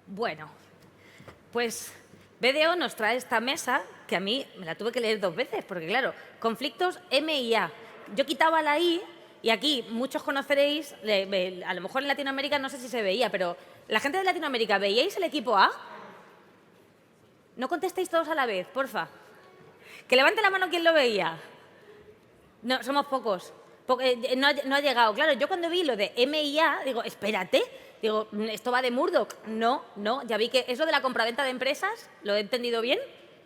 Bueno, pues BDO nos trae esta mesa, que a mí me la tuve que leer 2 veces, porque claro, conflictos M y A. Yo quitaba la I y aquí muchos conoceréis, a lo mejor en Latinoamérica no sé si se veía, pero la gente de Latinoamérica, ¿veíais el equipo A? No contestéis todos a la vez, porfa. Que levante la mano quien lo veía. No, somos pocos. No ha llegado. Claro, yo cuando vi lo de M y A, digo, espérate. Digo, ¿esto va de Murdoch? No, no. Ya vi que es lo de la compraventa de empresas. ¿Lo he entendido bien?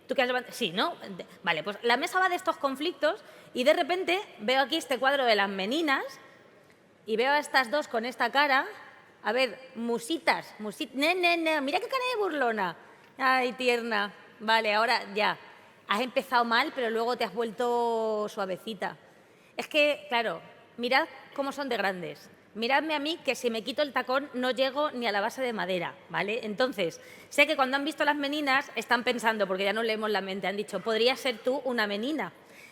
¿Tú qué has levantado? Sí, ¿no? Vale, pues la mesa va de estos conflictos y de repente veo aquí este cuadro de las meninas y veo a estas dos con esta cara. A ver, musitas. Mira qué cara de burlona. Ay, tierna. Vale, ahora ya. Has empezado mal, pero luego te has vuelto suavecita. Es que, claro, mirad cómo son de grandes. Miradme a mí, que si me quito el tacón no llego ni a la base de madera, ¿vale? Entonces, sé que cuando han visto las meninas están pensando, porque ya no leemos la mente, han dicho, ¿podrías ser tú una menina?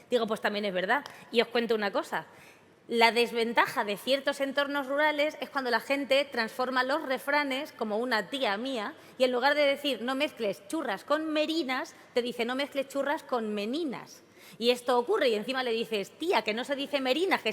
Digo, pues también es verdad. Y os cuento una cosa. La desventaja de ciertos entornos rurales es cuando la gente transforma los refranes, como una tía mía, y en lugar de decir no mezcles churras con merinas, te dice no mezcles churras con meninas. Y esto ocurre y encima le dices, tía, que no se dice merinas, no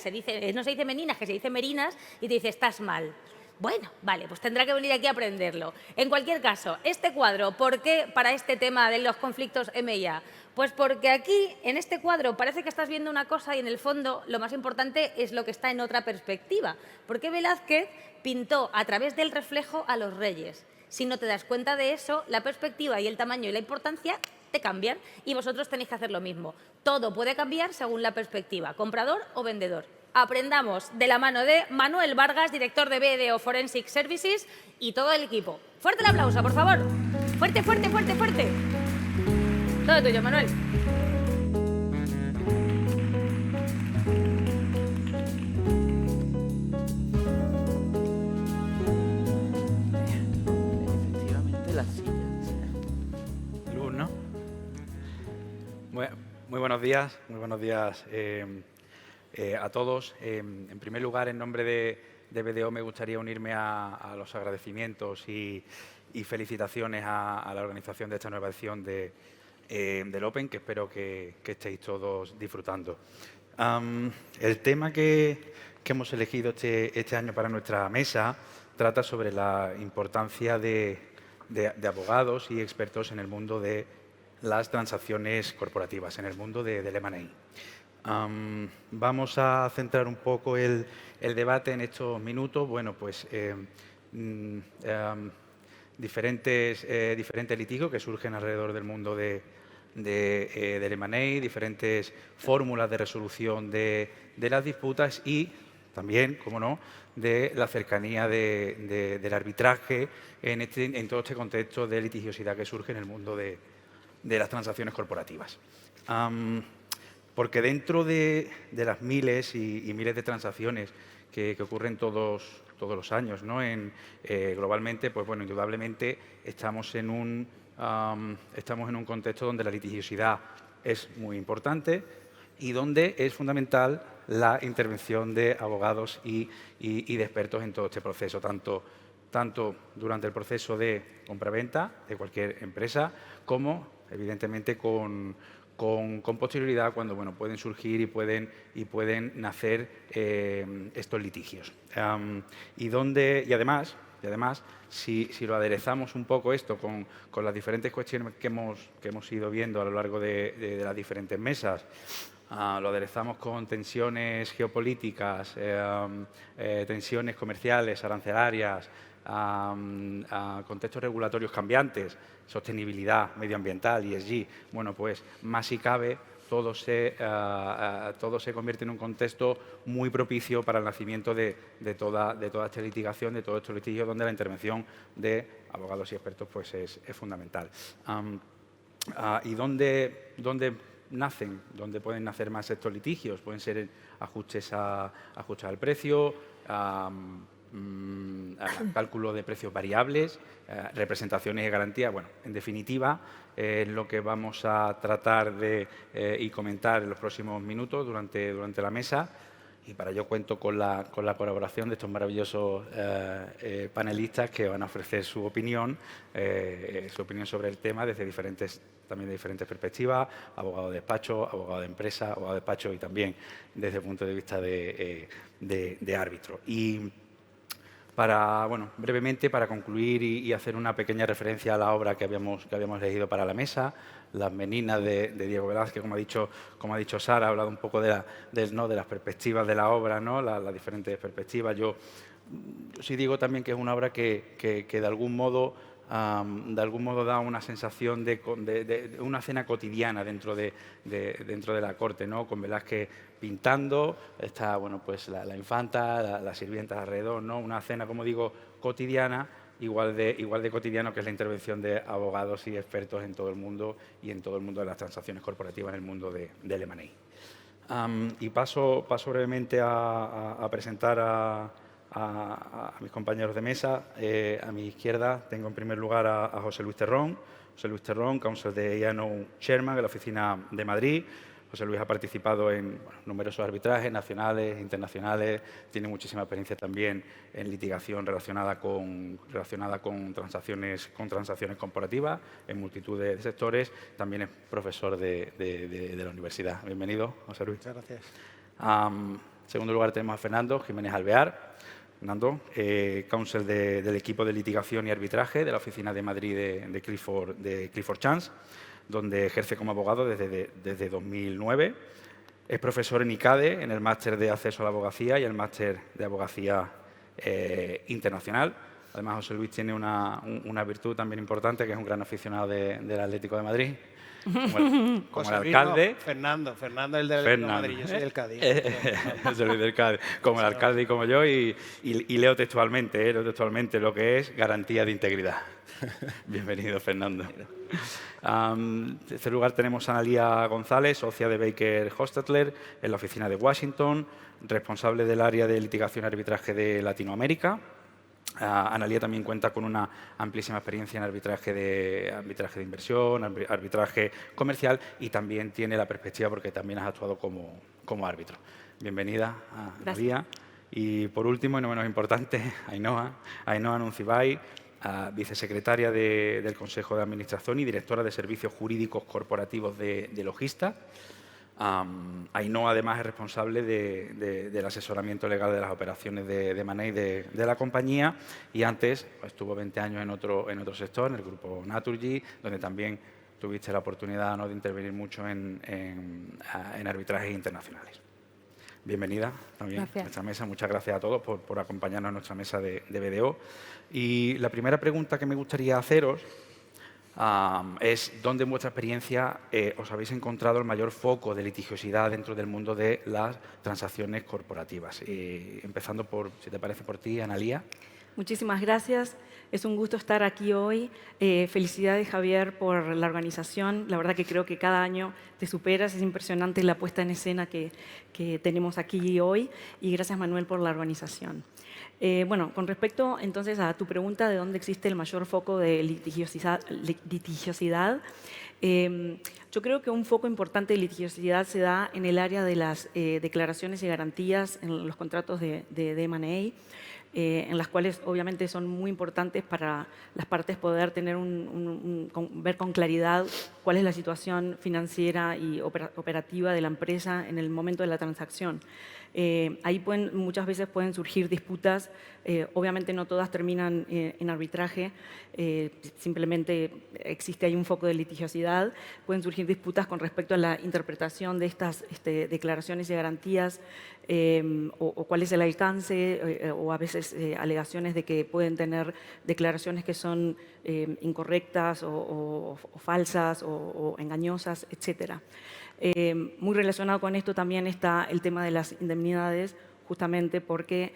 se dice meninas, que se dice merinas, y te dice, estás mal. Bueno, vale, pues tendrá que venir aquí a aprenderlo. En cualquier caso, este cuadro, ¿por qué para este tema de los conflictos M&A? Pues porque aquí, en este cuadro, parece que estás viendo una cosa y en el fondo lo más importante es lo que está en otra perspectiva. Porque Velázquez pintó a través del reflejo a los reyes. Si no te das cuenta de eso, la perspectiva y el tamaño y la importancia te cambian y vosotros tenéis que hacer lo mismo. Todo puede cambiar según la perspectiva, comprador o vendedor. Aprendamos de la mano de Manuel Vargas, director de BDO Forensic Services y todo el equipo. Fuerte el aplauso, por favor. Fuerte, fuerte, fuerte, fuerte. Todo tuyo, Manuel. Efectivamente, las sillas. Luz, ¿no? Muy buenos días a todos. En primer lugar, en nombre de BDO, me gustaría unirme a los agradecimientos y felicitaciones a la organización de esta nueva edición del Open, que espero que estéis todos disfrutando. El tema que hemos elegido este año para nuestra mesa trata sobre la importancia de abogados y expertos en el mundo de las transacciones corporativas, en el mundo del M&A. Vamos a centrar un poco el debate en estos minutos. Bueno, pues diferentes litigios que surgen alrededor del mundo del M&A, diferentes fórmulas de resolución de las disputas y también, como no, de la cercanía del arbitraje en todo este contexto de litigiosidad que surge en el mundo de las transacciones corporativas. Porque dentro de las miles y miles de transacciones que ocurren todos los años, ¿no? Globalmente, pues bueno, indudablemente estamos en un contexto donde la litigiosidad es muy importante y donde es fundamental la intervención de abogados y de expertos en todo este proceso, tanto durante el proceso de compraventa de cualquier empresa como, evidentemente, con posterioridad cuando bueno, pueden surgir y pueden nacer estos litigios. Y además, si lo aderezamos un poco esto con las diferentes cuestiones que hemos ido viendo a lo largo de las diferentes mesas, lo aderezamos con tensiones geopolíticas, tensiones comerciales, arancelarias, contextos regulatorios cambiantes, sostenibilidad medioambiental, ESG, bueno, pues más si cabe, todo se convierte en un contexto muy propicio para el nacimiento de toda esta litigación, de todos estos litigios, donde la intervención de abogados y expertos pues es fundamental. ¿Y dónde nacen? ¿Dónde pueden nacer más estos litigios? Pueden ser ajustes al precio, cálculo de precios variables, representaciones y garantías. Bueno, en definitiva, lo que vamos a tratar de y comentar en los próximos minutos durante la mesa. y para ello cuento con la colaboración de estos maravillosos panelistas que van a ofrecer su opinión sobre el tema también de diferentes perspectivas, abogado de despacho, abogado de empresa, abogado de despacho y también desde el punto de vista de árbitro. Y brevemente, para concluir y hacer una pequeña referencia a la obra que habíamos elegido para la mesa, Las Meninas de Diego Velázquez, como ha dicho Sara, ha hablado un poco de las perspectivas de la obra, ¿no? Las diferentes perspectivas. Yo sí digo también que es una obra que de algún modo da una sensación de una escena cotidiana dentro de la corte, ¿no? Con Velázquez pintando, está pues la infanta, las sirvientas alrededor, ¿no? Una escena, como digo, cotidiana, igual de cotidiano que es la intervención de abogados y expertos en todo el mundo y en todo el mundo de las transacciones corporativas en el mundo del M&A. Y paso brevemente a presentar a mis compañeros de mesa. A mi izquierda tengo en primer lugar a José Luis Terrón. José Luis Terrón, Counsel de A&O Chairman de la Oficina de Madrid. José Luis ha participado en numerosos arbitrajes nacionales, internacionales, tiene muchísima experiencia también en litigación relacionada con transacciones corporativas en multitud de sectores. También es profesor de la universidad. Bienvenido, José Luis. Muchas gracias. En segundo lugar tenemos a Fernando Jiménez Alvear. Fernando, counsel del equipo de litigación y arbitraje de la Oficina de Madrid de Clifford Chance, donde ejerce como abogado desde 2009. Es profesor en ICADE, en el máster de acceso a la abogacía y el máster de abogacía internacional. Además, José Luis tiene una virtud también importante, que es un gran aficionado del Atlético de Madrid. Como el alcalde. No, Fernando el del Madrid, yo soy del Cádiz. Soy del Cádiz. Como el alcalde y como yo, y leo textualmente lo que es garantía de integridad. Bienvenido, Fernando. En tercer lugar tenemos a Analía González, socia de Baker Hostetler en la oficina de Washington, responsable del área de litigación y arbitraje de Latinoamérica. Analía también cuenta con una amplísima experiencia en arbitraje de inversión, arbitraje comercial, y también tiene la perspectiva porque también has actuado como árbitro. Bienvenida, Analía. Y por último, y no menos importante, Ainhoa Nuncibay, vicesecretaria del Consejo de Administración y directora de Servicios Jurídicos Corporativos de Logista. Ainhoa, además, es responsable del asesoramiento legal de las operaciones de M&A de la compañía, y antes estuvo 20 años en otro sector, en el grupo Naturgy, donde también tuviste la oportunidad, ¿no?, de intervenir mucho en arbitrajes internacionales. Bienvenida también a nuestra mesa. Muchas gracias a todos por acompañarnos en nuestra mesa de BDO. Y la primera pregunta que me gustaría haceros es ¿dónde en vuestra experiencia os habéis encontrado el mayor foco de litigiosidad dentro del mundo de las transacciones corporativas? Empezando si te parece, por ti, Analía. Muchísimas gracias. Es un gusto estar aquí hoy. Felicidades, Javier, por la organización. La verdad que creo que cada año te superas. Es impresionante la puesta en escena que tenemos aquí hoy. Y gracias, Manuel, por la organización. Bueno, con respecto entonces a tu pregunta de dónde existe el mayor foco de litigiosidad, yo creo que un foco importante de litigiosidad se da en el área de las declaraciones y garantías en los contratos de M&A, en las cuales obviamente son muy importantes para las partes poder tener ver con claridad cuál es la situación financiera y operativa de la empresa en el momento de la transacción. Ahí muchas veces pueden surgir disputas, obviamente no todas terminan en arbitraje, simplemente existe ahí un foco de litigiosidad. Pueden surgir disputas con respecto a la interpretación de estas declaraciones y garantías, o cuál es el alcance, o a veces alegaciones de que pueden tener declaraciones que son incorrectas o falsas o engañosas, etcétera. Muy relacionado con esto también está el tema de las indemnidades, justamente porque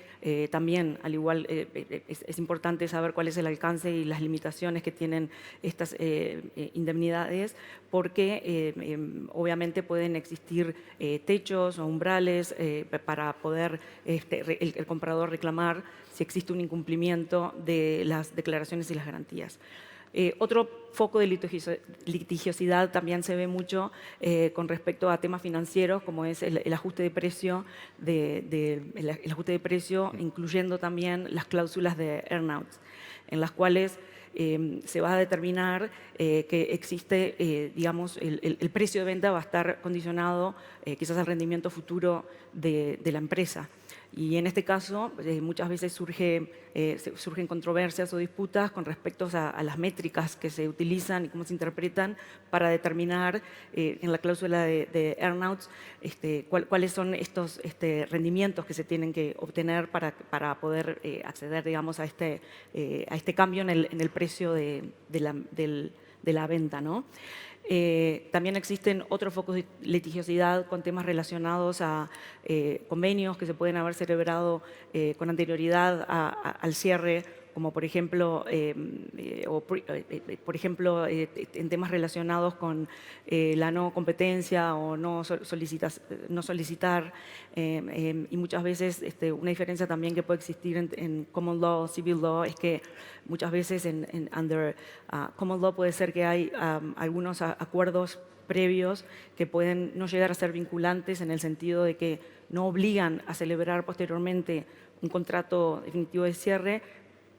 también, al igual, es importante saber cuál es el alcance y las limitaciones que tienen estas indemnidades, porque obviamente pueden existir techos o umbrales para poder el comprador reclamar si existe un incumplimiento de las declaraciones y las garantías. Otro foco de litigiosidad también se ve mucho con respecto a temas financieros, como es el ajuste de precio, el ajuste de precio, incluyendo también las cláusulas de earnouts, en las cuales se va a determinar que existe, digamos, el precio de venta va a estar condicionado quizás al rendimiento futuro de la empresa. Y en este caso, muchas veces surgen controversias o disputas con respecto a las métricas que se utilizan y cómo se interpretan para determinar en la cláusula de earnouts cuáles son estos rendimientos que se tienen que obtener para poder acceder, digamos, a este cambio en el precio de la venta, ¿no? También existen otros focos de litigiosidad con temas relacionados a convenios que se pueden haber celebrado con anterioridad al cierre, como por ejemplo, en temas relacionados con la no competencia o no solicitar, y muchas veces una diferencia también que puede existir en common law, civil law, es que muchas veces under common law puede ser que hay algunos acuerdos previos que pueden no llegar a ser vinculantes en el sentido de que no obligan a celebrar posteriormente un contrato definitivo de cierre,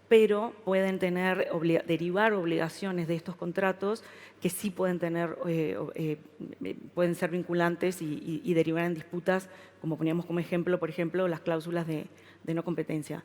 pero pueden derivar obligaciones de estos contratos que sí pueden ser vinculantes y derivar en disputas, como poníamos como ejemplo, por ejemplo, las cláusulas de no competencia.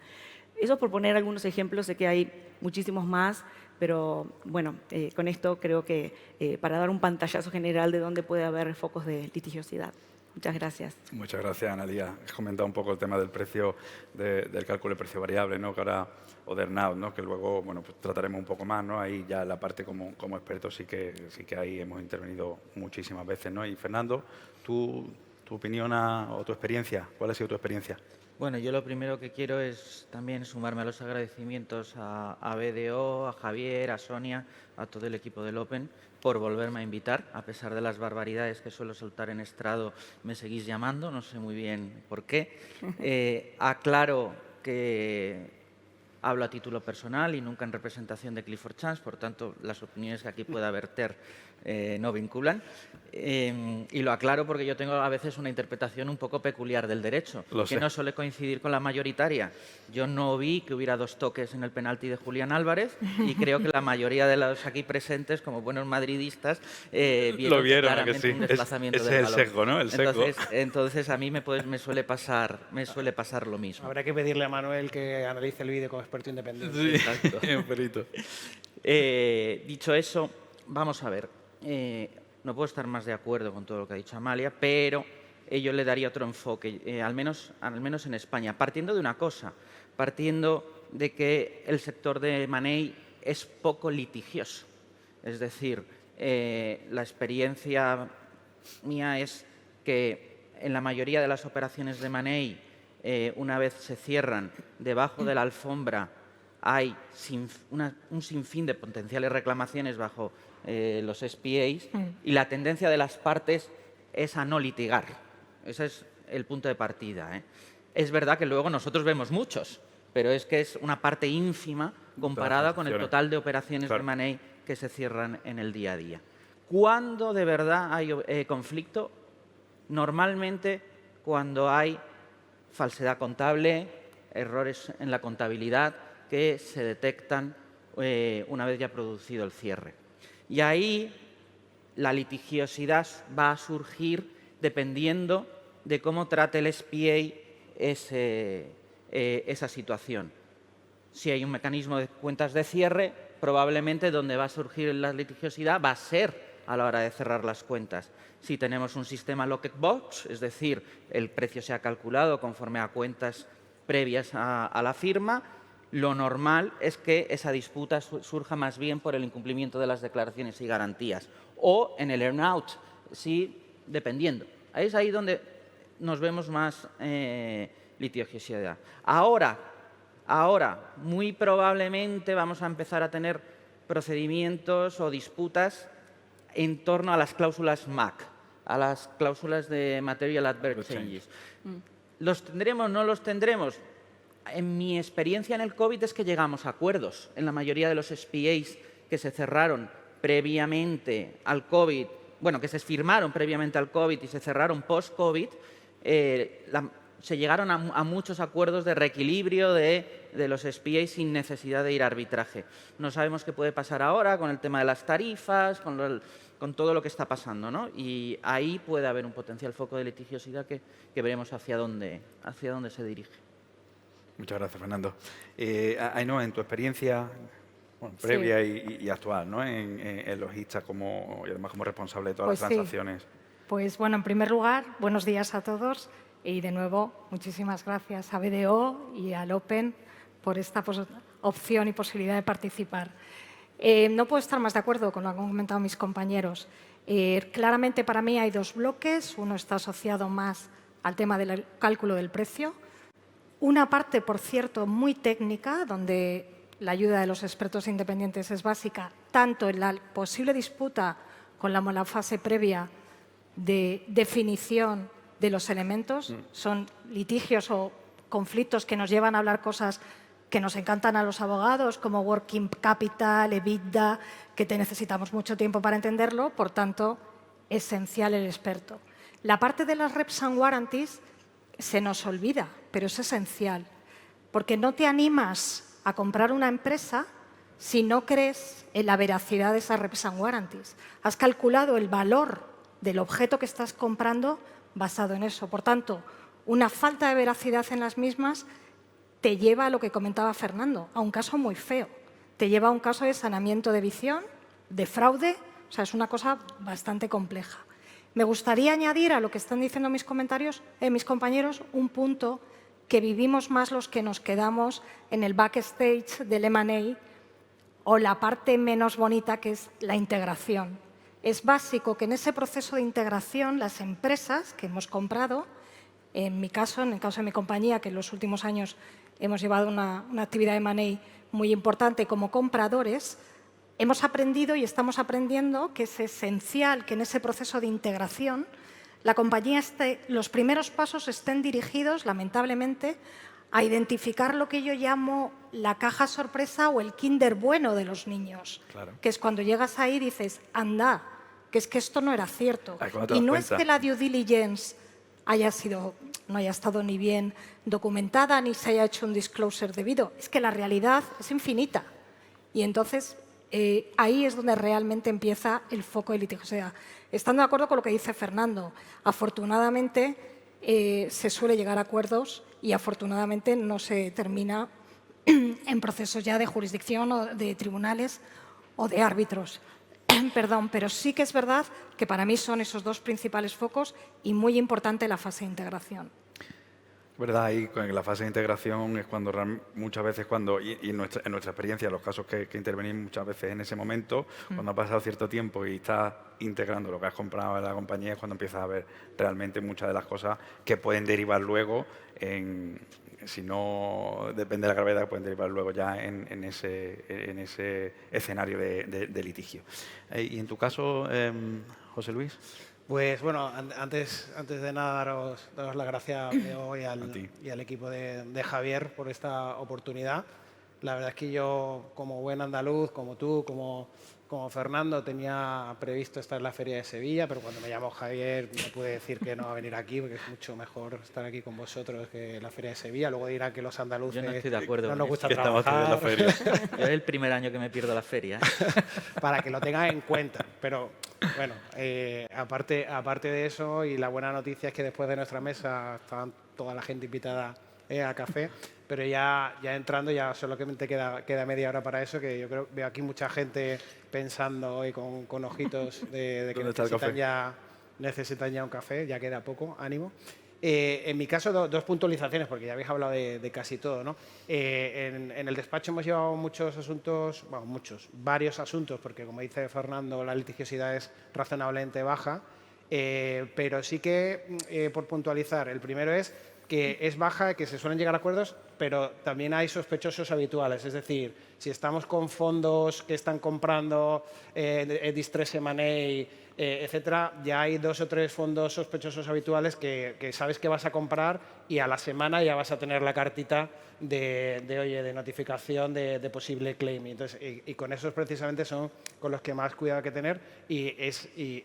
Eso por poner algunos ejemplos, sé que hay muchísimos más, pero bueno, con esto creo que para dar un pantallazo general de dónde puede haber focos de litigiosidad. Muchas gracias. Muchas gracias, Analía. Has comentado un poco el tema del precio, del cálculo de precio variable, ¿no? Que ahora, o de earnout, ¿no? Que luego, bueno, pues trataremos un poco más, ¿no? Ahí ya la parte como expertos sí que ahí hemos intervenido muchísimas veces, ¿no? Y Fernando, tu opinión o tu experiencia, ¿cuál ha sido tu experiencia? Bueno, yo lo primero que quiero es también sumarme a los agradecimientos a BDO, a Javier, a Sonia, a todo el equipo del Open por volverme a invitar. A pesar de las barbaridades que suelo soltar en estrado, me seguís llamando, no sé muy bien por qué. Aclaro que hablo a título personal y nunca en representación de Clifford Chance, por tanto, las opiniones que aquí pueda verter no vinculan. Y lo aclaro porque yo tengo a veces una interpretación un poco peculiar del derecho, que no suele coincidir con la mayoritaria. Yo no vi que hubiera 2 toques en el penalti de Julián Álvarez y creo que la mayoría de los aquí presentes, como buenos madridistas, vieron claramente un desplazamiento del balón. Ese es el sesgo, ¿no? El sesgo. Entonces a mí me suele pasar lo mismo. Habrá que pedirle a Manuel que analice el vídeo como experto independiente. Sí, exacto. un perito. Dicho eso, vamos a ver. No puedo estar más de acuerdo con todo lo que ha dicho Amalia, pero yo le daría otro enfoque, al menos en España, partiendo de una cosa, partiendo de que el sector de M&A es poco litigioso. Es decir, la experiencia mía es que en la mayoría de las operaciones de M&A, una vez se cierran, debajo de la alfombra hay un sinfín de potenciales reclamaciones bajo los SPAs y la tendencia de las partes es a no litigar. Ese es el punto de partida. Es verdad que luego nosotros vemos muchos, pero es que es una parte ínfima comparada con el total de operaciones de M&A que se cierran en el día a día. ¿Cuándo de verdad hay conflicto? Normalmente cuando hay falsedad contable, errores en la contabilidad que se detectan una vez ya producido el cierre. Y ahí la litigiosidad va a surgir dependiendo de cómo trate el SPA esa situación. Si hay un mecanismo de cuentas de cierre, probablemente donde va a surgir la litigiosidad va a ser a la hora de cerrar las cuentas. Si tenemos un sistema locked box, es decir, el precio se ha calculado conforme a cuentas previas a la firma, lo normal es que esa disputa surja más bien por el incumplimiento de las declaraciones y garantías. O en el earn-out, sí, dependiendo. Es ahí donde nos vemos más litigiosidad. Ahora, muy probablemente vamos a empezar a tener procedimientos o disputas en torno a las cláusulas MAC, a las cláusulas de Material Adverse Changes. ¿Los tendremos? ¿No los tendremos? En mi experiencia en el COVID es que llegamos a acuerdos en la mayoría de los SPAs que se cerraron previamente al COVID, bueno, que se firmaron previamente al COVID y se cerraron post-COVID, se llegaron a muchos acuerdos de reequilibrio de los SPA sin necesidad de ir a arbitraje. No sabemos qué puede pasar ahora con el tema de las tarifas, con todo lo que está pasando, ¿no? Y ahí puede haber un potencial foco de litigiosidad que veremos hacia dónde se dirige. Muchas gracias, Fernando. Ainhoa, en tu experiencia previa y actual, ¿no? en Logista y además como responsable de todas las transacciones. Pues bueno, en primer lugar, buenos días a todos y de nuevo muchísimas gracias a BDO y al Open por esta opción y posibilidad de participar. No puedo estar más de acuerdo con lo que han comentado mis compañeros. Claramente para mí hay dos bloques. Uno está asociado más al tema del cálculo del precio. Una parte, por cierto, muy técnica, donde la ayuda de los expertos independientes es básica, tanto en la posible disputa con la fase previa de definición de los elementos. Son litigios o conflictos que nos llevan a hablar cosas que nos encantan a los abogados, como working capital, EBITDA, que necesitamos mucho tiempo para entenderlo, por tanto, esencial el experto. La parte de las reps and warranties se nos olvida, pero es esencial, porque no te animas a comprar una empresa si no crees en la veracidad de esas reps and warranties. Has calculado el valor del objeto que estás comprando basado en eso. Por tanto, una falta de veracidad en las mismas te lleva a lo que comentaba Fernando, a un caso muy feo. Te lleva a un caso de saneamiento de visión, de fraude, o sea, es una cosa bastante compleja. Me gustaría añadir a lo que están diciendo mis compañeros, un punto que vivimos más los que nos quedamos en el backstage del M&A o la parte menos bonita, que es la integración. Es básico que en ese proceso de integración las empresas que hemos comprado, en mi caso, en el caso de mi compañía, que en los últimos años hemos llevado una actividad de M&A muy importante como compradores, hemos aprendido y estamos aprendiendo que es esencial que en ese proceso de integración la compañía los primeros pasos estén dirigidos, lamentablemente, a identificar lo que yo llamo la caja sorpresa o el kinder bueno de los niños. Claro. Que es cuando llegas ahí y dices, anda, que es que esto no era cierto. Y no es que la due diligence no haya estado ni bien documentada ni se haya hecho un disclosure debido. Es que la realidad es infinita. Y entonces ahí es donde realmente empieza el foco de litigiosidad. Estando de acuerdo con lo que dice Fernando, afortunadamente se suele llegar a acuerdos y afortunadamente no se termina en procesos ya de jurisdicción o de tribunales o de árbitros. Perdón, pero sí que es verdad que para mí son esos dos principales focos y muy importante la fase de integración. ¿Verdad? Y en la fase de integración es cuando muchas veces, y en nuestra experiencia, los casos que intervenimos muchas veces en ese momento, cuando ha pasado cierto tiempo y estás integrando lo que has comprado en la compañía, es cuando empiezas a ver realmente muchas de las cosas que pueden derivar luego, si no depende de la gravedad, pueden derivar luego ya en ese escenario de litigio. Y en tu caso, José Luis. Pues bueno, antes de nada daros las gracias y al equipo de Javier por esta oportunidad. La verdad es que yo, como buen andaluz, como tú, como Fernando, tenía previsto estar en la Feria de Sevilla, pero cuando me llamó Javier me pude decir que no va a venir aquí porque es mucho mejor estar aquí con vosotros que la Feria de Sevilla. Luego dirán que los andaluces yo no estoy de acuerdo no nos gusta que trabajar. En la feria. Yo es el primer año que me pierdo la feria. Para que lo tengan en cuenta. Pero bueno, aparte de eso, y la buena noticia es que después de nuestra mesa estaban toda la gente invitada a café, pero ya entrando ya solamente queda media hora para eso, que yo veo aquí mucha gente pensando hoy con ojitos de que necesitan ya un café, ya queda poco, ánimo. En mi caso, dos puntualizaciones, porque ya habéis hablado de casi todo, ¿no? En el despacho hemos llevado varios asuntos, porque como dice Fernando, la litigiosidad es razonablemente baja, pero sí que, por puntualizar, el primero es que es baja, que se suelen llegar a acuerdos pero también hay sospechosos habituales. Es decir, si estamos con fondos que están comprando distress M&A, etcétera, ya hay 2 o 3 fondos sospechosos habituales que sabes que vas a comprar y a la semana ya vas a tener la cartita de notificación de posible claim. Entonces, y con esos precisamente son con los que más cuidado hay que tener y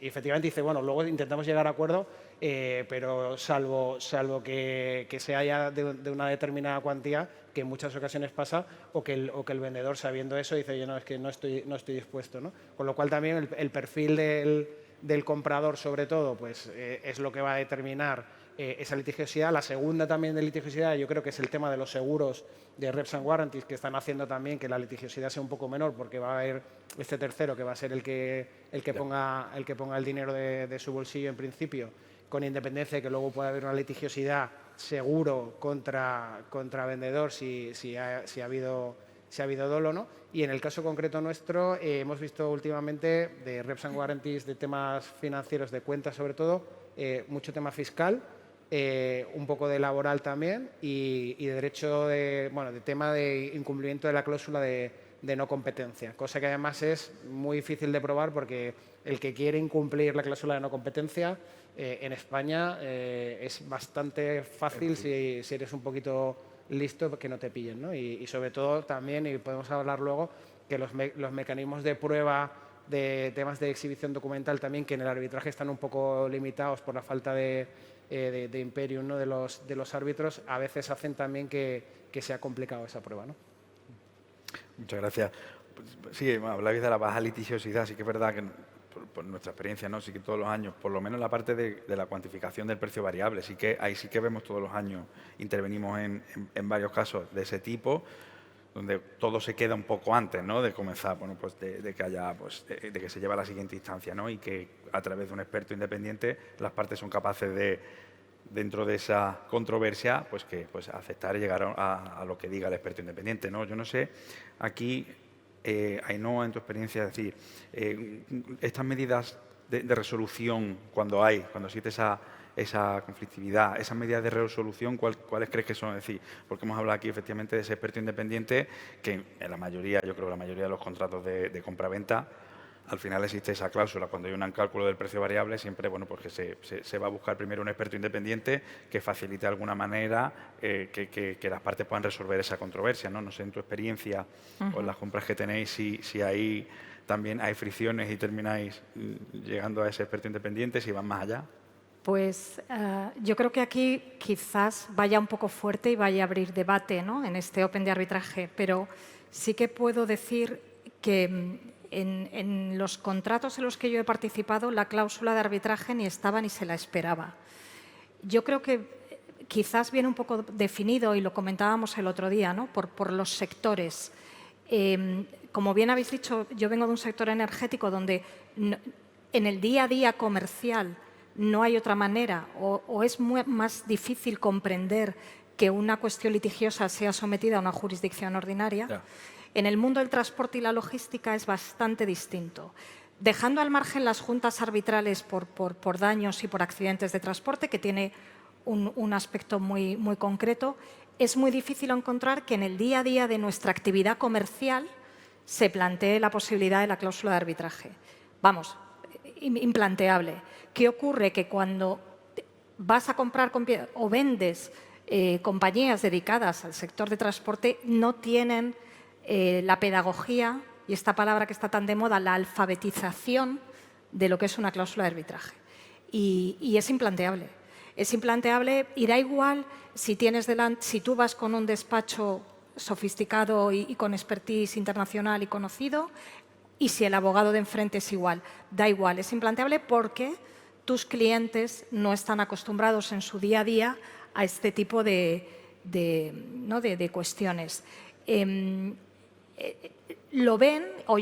efectivamente dice, bueno, luego intentamos llegar a acuerdo, pero salvo que se haya de una determinada cuantía, que en muchas ocasiones pasa, o que el vendedor, sabiendo eso, dice, yo no, es que no estoy dispuesto, ¿no? Con lo cual también el perfil del comprador, sobre todo, pues es lo que va a determinar esa litigiosidad. La segunda también de litigiosidad yo creo que es el tema de los seguros de reps and warranties, que están haciendo también que la litigiosidad sea un poco menor, porque va a haber este tercero que va a ser el que ponga el dinero de su bolsillo en principio, con independencia de que luego pueda haber una litigiosidad seguro contra vendedor si ha habido dolo, ¿no? Y en el caso concreto nuestro hemos visto últimamente de reps and warranties, de temas financieros, de cuentas sobre todo, mucho tema fiscal, un poco de laboral también y de derecho de tema de incumplimiento de la cláusula de no competencia, cosa que además es muy difícil de probar porque el que quiere incumplir la cláusula de no competencia en España es bastante fácil si eres un poquito listo que no te pillen, ¿no? Y sobre todo también, y podemos hablar luego, que los mecanismos de prueba de temas de exhibición documental también, que en el arbitraje están un poco limitados por la falta de imperium, ¿no?, de los árbitros, a veces hacen también que sea complicado esa prueba, ¿no? Muchas gracias. Sí, habláis de la baja litigiosidad, sí que es verdad que por nuestra experiencia, ¿no? Sí que todos los años, por lo menos la parte de la cuantificación del precio variable, ahí sí que vemos todos los años, intervenimos en varios casos de ese tipo, donde todo se queda un poco antes, ¿no?, de comenzar, bueno, pues de que haya, pues de que se lleve a la siguiente instancia, ¿no?, y que a través de un experto independiente las partes son capaces de, dentro de esa controversia, pues aceptar y llegar a lo que diga el experto independiente, ¿no? Yo no sé, aquí, Ainhoa, en tu experiencia, es decir, estas medidas de resolución, cuando existe esa conflictividad, esas medidas de resolución, ¿cuáles crees que son? Es decir, porque hemos hablado aquí efectivamente de ese experto independiente que en la mayoría, yo creo que la mayoría de los contratos de compraventa, al final existe esa cláusula. Cuando hay un cálculo del precio variable, siempre, bueno, pues que se va a buscar primero un experto independiente que facilite de alguna manera que las partes puedan resolver esa controversia, ¿no? No sé, en tu experiencia o en las compras que tenéis, si ahí también hay fricciones y termináis llegando a ese experto independiente, si van más allá. Pues yo creo que aquí quizás vaya un poco fuerte y vaya a abrir debate, ¿no?, en este Open de arbitraje, pero sí que puedo decir que en los contratos en los que yo he participado, la cláusula de arbitraje ni estaba ni se la esperaba. Yo creo que quizás viene un poco definido, y lo comentábamos el otro día, ¿no?, por los sectores. Como bien habéis dicho, yo vengo de un sector energético donde en el día a día comercial no hay otra manera o es más difícil comprender que una cuestión litigiosa sea sometida a una jurisdicción ordinaria. Yeah. En el mundo del transporte y la logística es bastante distinto. Dejando al margen las juntas arbitrales por daños y por accidentes de transporte, que tiene un aspecto muy concreto, es muy difícil encontrar que en el día a día de nuestra actividad comercial se plantee la posibilidad de la cláusula de arbitraje. Vamos, implanteable. ¿Qué ocurre? Que cuando vas a comprar o vendes compañías dedicadas al sector de transporte, no tienen la pedagogía, y esta palabra que está tan de moda, la alfabetización de lo que es una cláusula de arbitraje. Y es implanteable. Es implanteable y da igual si tú vas con un despacho sofisticado y con expertise internacional y conocido, y si el abogado de enfrente es igual. Da igual, es implanteable porque tus clientes no están acostumbrados en su día a día a este tipo de cuestiones. Lo ven, o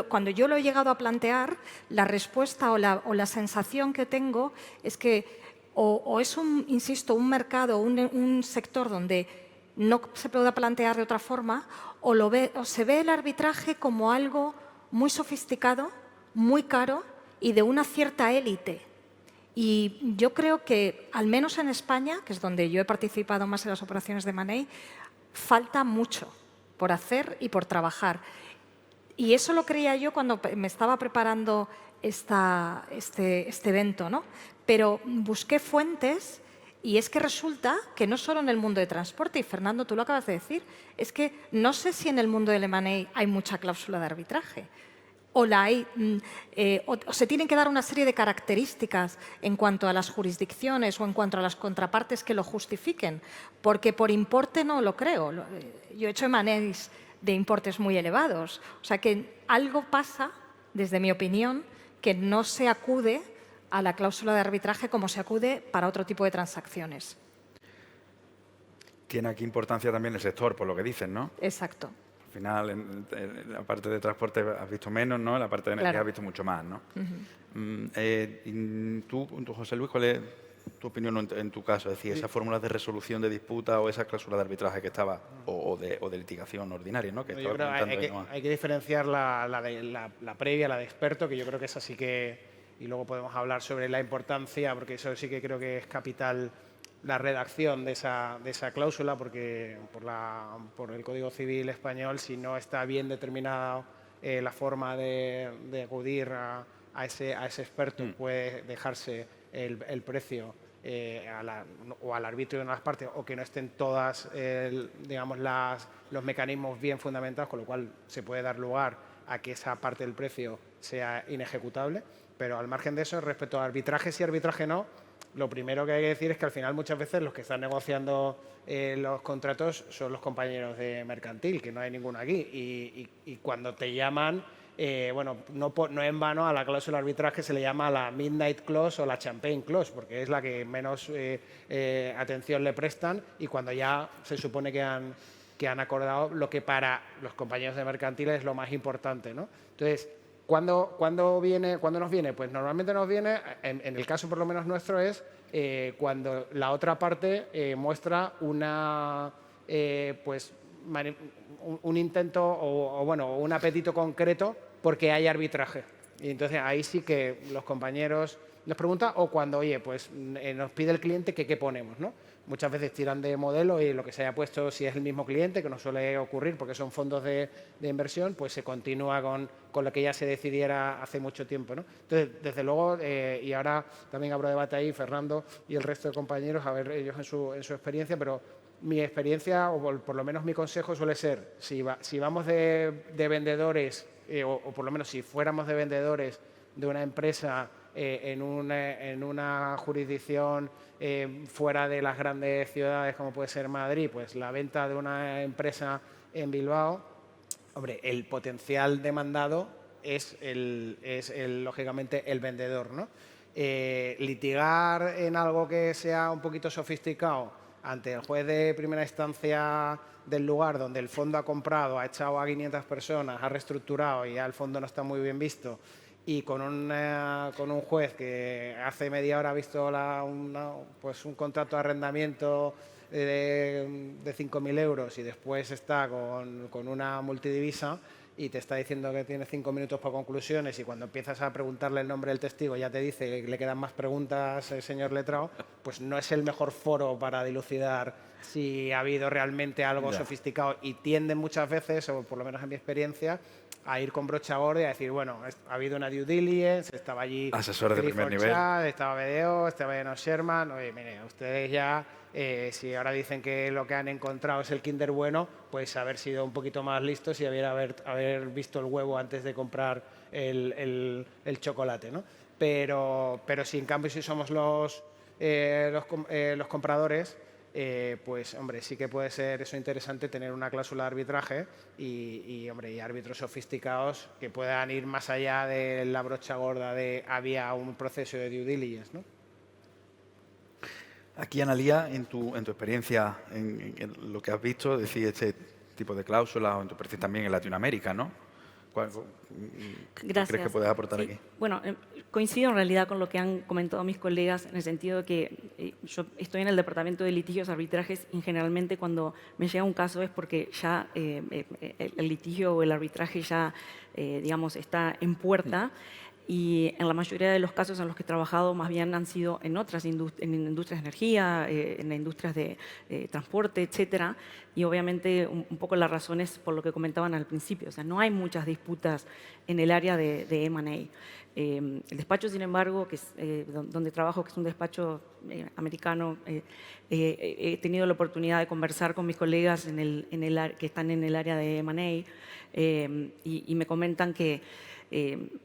cuando yo lo he llegado a plantear, la respuesta o la sensación que tengo es que o es insisto, un mercado, un sector donde no se pueda plantear de otra forma, o se ve el arbitraje como algo muy sofisticado, muy caro y de una cierta élite. Y yo creo que, al menos en España, que es donde yo he participado más en las operaciones de M&A, falta mucho por hacer y por trabajar. Y eso lo creía yo cuando me estaba preparando este evento, ¿no? Pero busqué fuentes y es que resulta que no solo en el mundo de transporte, y Fernando, tú lo acabas de decir, es que no sé si en el mundo del M&A hay mucha cláusula de arbitraje. O se tienen que dar una serie de características en cuanto a las jurisdicciones o en cuanto a las contrapartes que lo justifiquen, porque por importe no lo creo. Yo he hecho M&As de importes muy elevados. O sea que algo pasa, desde mi opinión, que no se acude a la cláusula de arbitraje como se acude para otro tipo de transacciones. Tiene aquí importancia también el sector, por lo que dicen, ¿no? Exacto. Al final, en la parte de transporte has visto menos, ¿no? En la parte de energía Claro. has visto mucho más, ¿no? Y tú, José Luis, ¿cuál es tu opinión en tu caso? Es decir, esas fórmulas de resolución de disputa o esa cláusula de arbitraje que estaba, o de litigación ordinaria, ¿no? Que Yo estaba creo que comentando hay que diferenciar la previa, la de experto, que yo creo que esa sí que... Y luego podemos hablar sobre la importancia, porque eso sí que creo que es capital la redacción de esa cláusula, porque por el Código Civil español, si no está bien determinada la forma de acudir a ese experto, puede dejarse el precio o al arbitrio de una de las partes, o que no estén todas digamos, los mecanismos bien fundamentados, con lo cual se puede dar lugar a que esa parte del precio sea inejecutable. Pero al margen de eso, respecto a arbitraje sí, arbitraje no, lo primero que hay que decir es que al final muchas veces los que están negociando los contratos son los compañeros de mercantil, que no hay ninguno aquí. Y cuando te llaman, bueno, no en vano a la cláusula de arbitraje se le llama la Midnight Clause o la Champagne Clause, porque es la que menos atención le prestan, y cuando ya se supone que han acordado lo que para los compañeros de mercantil es lo más importante, ¿no? Entonces, ¿cuándo nos viene? Pues normalmente nos viene, en el caso por lo menos nuestro, es cuando la otra parte muestra pues, un intento o bueno, un apetito concreto porque hay arbitraje. Y entonces ahí sí que los compañeros nos preguntan, o cuando, oye, pues nos pide el cliente que qué ponemos, ¿no? Muchas veces tiran de modelo y lo que se haya puesto, si es el mismo cliente, que no suele ocurrir porque son fondos de inversión, pues se continúa con lo que ya se decidiera hace mucho tiempo, ¿no? Entonces, desde luego, y ahora también abro debate ahí, Fernando y el resto de compañeros, a ver ellos en su experiencia, pero mi experiencia, o por lo menos mi consejo suele ser, si vamos de vendedores, o por lo menos si fuéramos de vendedores de una empresa en una jurisdicción fuera de las grandes ciudades como puede ser Madrid, pues la venta de una empresa en Bilbao, hombre, el potencial demandado es lógicamente el vendedor, ¿no? Litigar en algo que sea un poquito sofisticado ante el juez de primera instancia del lugar donde el fondo ha comprado, ha echado a 500 personas, ha reestructurado y ya el fondo no está muy bien visto, y con un juez que hace media hora ha visto pues un contrato de arrendamiento de 5.000 euros y después está con una multidivisa y te está diciendo que tiene 5 minutos para conclusiones, y cuando empiezas a preguntarle el nombre del testigo ya te dice que le quedan más preguntas, señor letrado, pues no es el mejor foro para dilucidar si ha habido realmente algo sofisticado, y tienden muchas veces, o por lo menos en mi experiencia, a ir con brocha gorda y a decir, bueno, ha habido una due diligence, estaba allí asesores de primer nivel, estaba BDO, estaba Sherman, oye, mire, ustedes ya, si ahora dicen que lo que han encontrado es el Kinder bueno, pues haber sido un poquito más listos y haber visto el huevo antes de comprar el chocolate, ¿no? Pero si en cambio si somos los compradores, pues hombre, sí que puede ser eso interesante, tener una cláusula de arbitraje y árbitros sofisticados que puedan ir más allá de la brocha gorda de había un proceso de due diligence, ¿no? Aquí, Analía, en tu experiencia, en lo que has visto, decir este tipo de cláusulas, o en tu experiencia también en Latinoamérica, ¿no? ¿Qué crees que puedes aportar aquí? Bueno, coincido en realidad con lo que han comentado mis colegas, en el sentido de que yo estoy en el departamento de litigios arbitrajes y generalmente cuando me llega un caso es porque ya el litigio o el arbitraje ya, digamos, está en puerta. y en la mayoría de los casos en los que he trabajado más bien han sido en otras en industrias de energía, en industrias de transporte, etcétera. Y obviamente un poco la razón es por lo que comentaban al principio. O sea, no hay muchas disputas en el área de M&A. El despacho, sin embargo, que es, donde trabajo, que es un despacho americano, he tenido la oportunidad de conversar con mis colegas que están en el área de M&A y me comentan que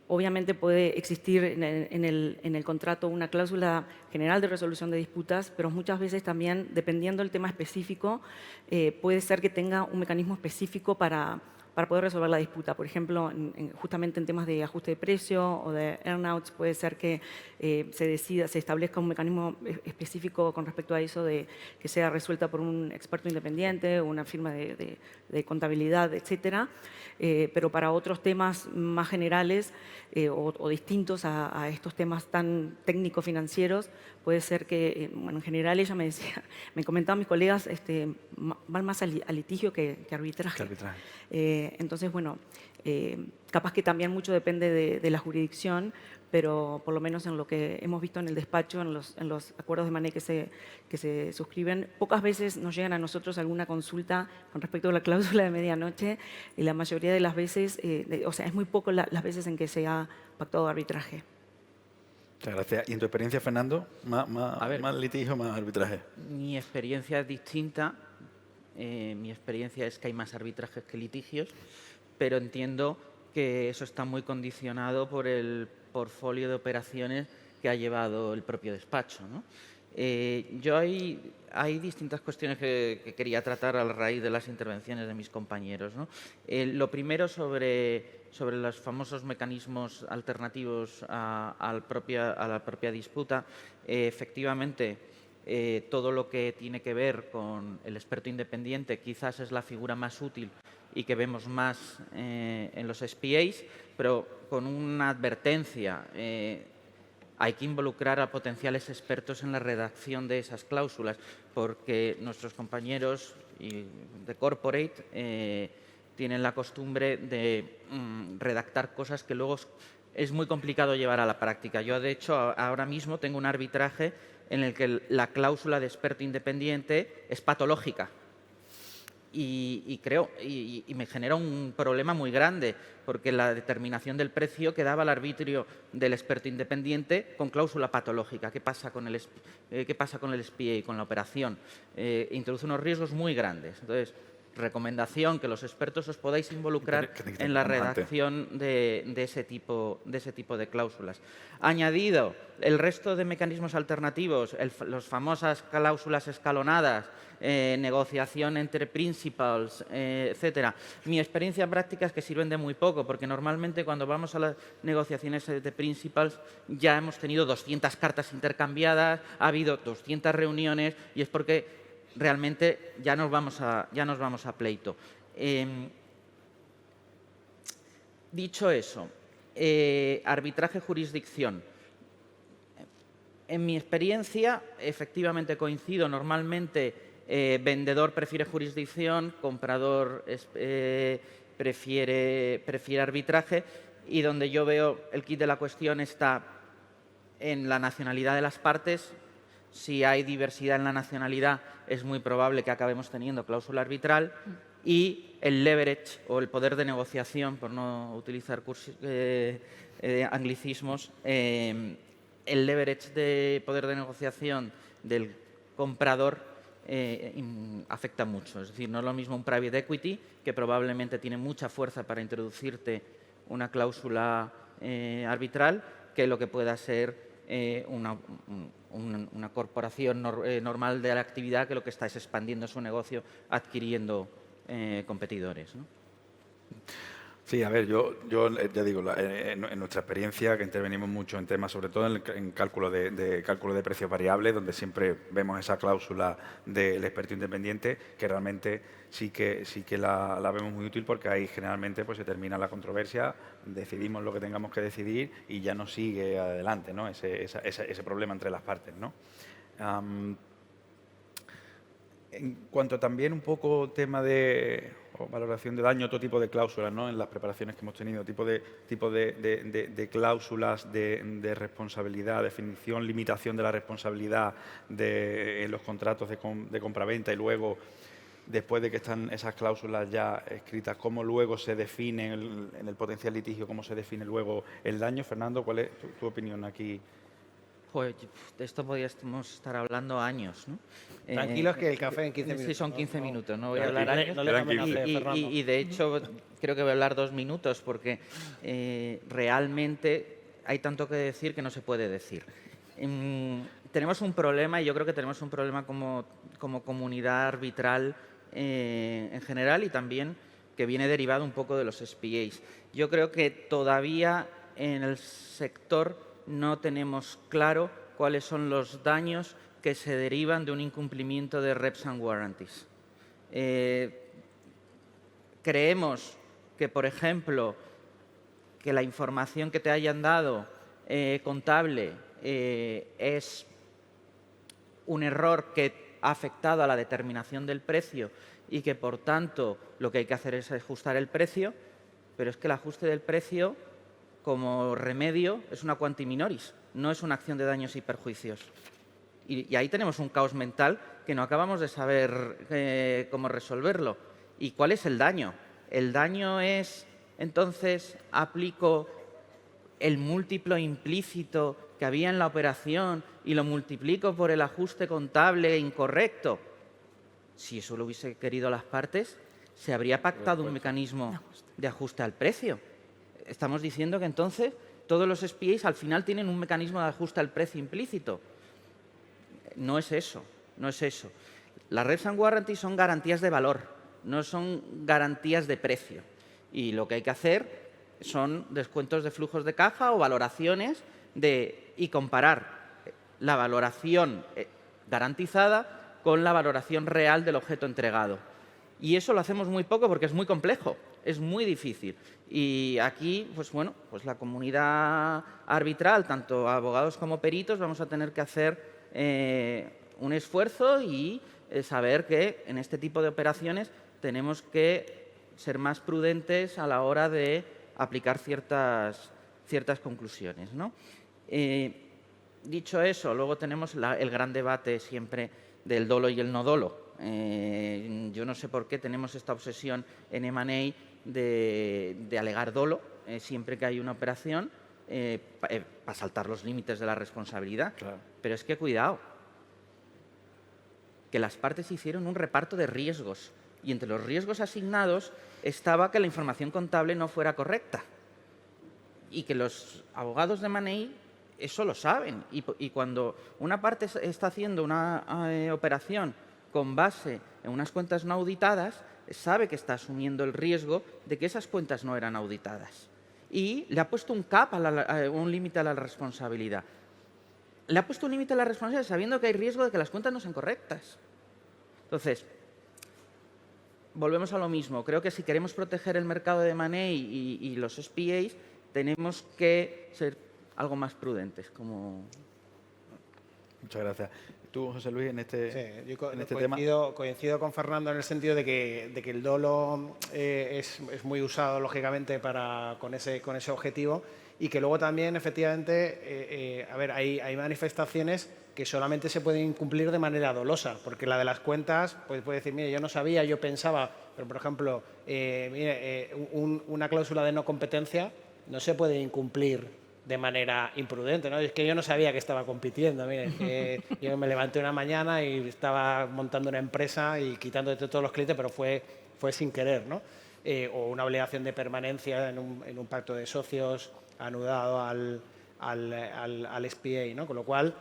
obviamente puede existir en el contrato una cláusula general de resolución de disputas, pero muchas veces también, dependiendo del tema específico, puede ser que tenga un mecanismo específico para poder resolver la disputa. Por ejemplo, justamente en temas de ajuste de precio o de earnouts, puede ser que se establezca un mecanismo específico con respecto a eso, de que sea resuelta por un experto independiente o una firma de contabilidad, etcétera. Pero para otros temas más generales o distintos a estos temas tan técnico-financieros, puede ser que, bueno, en general ella me comentaban mis colegas, van más a litigio que arbitraje. Entonces, bueno, capaz que también mucho depende de la jurisdicción, pero por lo menos en lo que hemos visto en el despacho, en los acuerdos de M&A que se suscriben, pocas veces nos llegan a nosotros alguna consulta con respecto a la cláusula de medianoche, y la mayoría de las veces, o sea, es muy poco las veces en que se ha pactado arbitraje. Muchas gracias. ¿Y en tu experiencia, Fernando? ¿Más litigio, más arbitraje? Mi experiencia es distinta. Mi experiencia es que hay más arbitrajes que litigios, pero entiendo que eso está muy condicionado por el portfolio de operaciones que ha llevado el propio despacho, ¿no? Hay distintas cuestiones que quería tratar a raíz de las intervenciones de mis compañeros, ¿no? Lo primero sobre los famosos mecanismos alternativos a la propia disputa. Efectivamente, todo lo que tiene que ver con el experto independiente quizás es la figura más útil y que vemos más en los SPAs, pero con una advertencia. Hay que involucrar a potenciales expertos en la redacción de esas cláusulas, porque nuestros compañeros de corporate tienen la costumbre de redactar cosas que luego es muy complicado llevar a la práctica. Yo, de hecho, ahora mismo tengo un arbitraje en el que la cláusula de experto independiente es patológica. Y me genera un problema muy grande, porque la determinación del precio quedaba al arbitrio del experto independiente con cláusula patológica. ¿Qué pasa con el SPA y con la operación? Introduce unos riesgos muy grandes. Entonces, recomendación, que los expertos os podáis involucrar en la redacción de ese tipo de cláusulas. Añadido, el resto de mecanismos alternativos, las famosas cláusulas escalonadas, negociación entre principals, etcétera. Mi experiencia práctica es que sirven de muy poco, porque normalmente cuando vamos a las negociaciones de principals ya hemos tenido 200 cartas intercambiadas, ha habido 200 reuniones, y es porque realmente ya nos vamos a pleito. Dicho eso, arbitraje, jurisdicción. En mi experiencia, efectivamente coincido. Normalmente, vendedor prefiere jurisdicción, comprador prefiere arbitraje, y donde yo veo el quid de la cuestión está en la nacionalidad de las partes. Si hay diversidad en la nacionalidad, es muy probable que acabemos teniendo cláusula arbitral, y el leverage o el poder de negociación, por no utilizar anglicismos, el leverage de poder de negociación del comprador afecta mucho. Es decir, no es lo mismo un private equity, que probablemente tiene mucha fuerza para introducirte una cláusula arbitral, que lo que pueda ser una corporación normal de la actividad, que lo que está es expandiendo su negocio, adquiriendo competidores, ¿no? Sí, a ver, yo ya digo, en nuestra experiencia, que intervenimos mucho en temas, sobre todo en cálculo de precios variables, donde siempre vemos esa cláusula del experto independiente, que realmente sí que la vemos muy útil, porque ahí generalmente pues se termina la controversia, decidimos lo que tengamos que decidir y ya no sigue adelante, ¿no? ese problema entre las partes, ¿no? En cuanto también un poco tema de o valoración de daño, otro tipo de cláusulas, ¿no? En las preparaciones que hemos tenido, tipo de cláusulas de responsabilidad, definición, limitación de la responsabilidad en los contratos de compraventa y luego, después de que están esas cláusulas ya escritas, cómo luego se define en el potencial litigio, cómo se define luego el daño. Fernando, ¿cuál es tu opinión aquí? Pues de esto podríamos estar hablando años, ¿no? Tranquilos que el café en 15 minutos. Sí, son 15 ¿no? minutos, no voy a hablar años. No le amenace, Fernando. Y de hecho creo que voy a hablar 2 minutos porque realmente hay tanto que decir que no se puede decir. Tenemos un problema, y yo creo que tenemos un problema como comunidad arbitral en general y también que viene derivado un poco de los SPAs. Yo creo que todavía en el sector no tenemos claro cuáles son los daños que se derivan de un incumplimiento de reps and warranties. Creemos que, por ejemplo, que la información que te hayan dado contable es un error que ha afectado a la determinación del precio y que, por tanto, lo que hay que hacer es ajustar el precio, pero es que el ajuste del precio, como remedio, es una quanti minoris, no es una acción de daños y perjuicios. Y ahí tenemos un caos mental que no acabamos de saber cómo resolverlo. ¿Y cuál es el daño? El daño es, entonces, aplico el múltiplo implícito que había en la operación y lo multiplico por el ajuste contable incorrecto. Si eso lo hubiese querido las partes, se habría pactado un mecanismo de ajuste al precio. Estamos diciendo que entonces todos los SPAs al final tienen un mecanismo de ajuste al precio implícito. No es eso, no es eso. Las reps and warranties son garantías de valor, no son garantías de precio. Y lo que hay que hacer son descuentos de flujos de caja o valoraciones y comparar la valoración garantizada con la valoración real del objeto entregado. Y eso lo hacemos muy poco porque es muy complejo, es muy difícil. Y aquí, pues bueno, pues la comunidad arbitral, tanto abogados como peritos, vamos a tener que hacer un esfuerzo y saber que en este tipo de operaciones tenemos que ser más prudentes a la hora de aplicar ciertas conclusiones, ¿no? Dicho eso, luego tenemos el gran debate siempre del dolo y el no dolo. Yo no sé por qué tenemos esta obsesión en M&A de alegar dolo siempre que hay una operación para saltar los límites de la responsabilidad. Claro. Pero es que cuidado, que las partes hicieron un reparto de riesgos y entre los riesgos asignados estaba que la información contable no fuera correcta y que los abogados de M&A eso lo saben y cuando una parte está haciendo una operación con base en unas cuentas no auditadas, sabe que está asumiendo el riesgo de que esas cuentas no eran auditadas. Y le ha puesto un cap, un límite a la responsabilidad. Le ha puesto un límite a la responsabilidad sabiendo que hay riesgo de que las cuentas no sean correctas. Entonces, volvemos a lo mismo. Creo que si queremos proteger el mercado de M&A y los SPAs, tenemos que ser algo más prudentes. Muchas gracias. Tú, José Luis, en este, yo tema. Coincido con Fernando en el sentido de que el dolo es muy usado, lógicamente, con ese objetivo y que luego también, efectivamente, hay manifestaciones que solamente se pueden incumplir de manera dolosa, porque la de las cuentas, pues puede decir, mire, yo no sabía, yo pensaba, pero, por ejemplo, una cláusula de no competencia no se puede incumplir de manera imprudente, ¿no? Es que yo no sabía que estaba compitiendo, mire, yo me levanté una mañana y estaba montando una empresa y quitándote todos los clientes, pero fue sin querer, ¿no? O una obligación de permanencia en un pacto de socios anudado al SPA, ¿no? Con lo cual,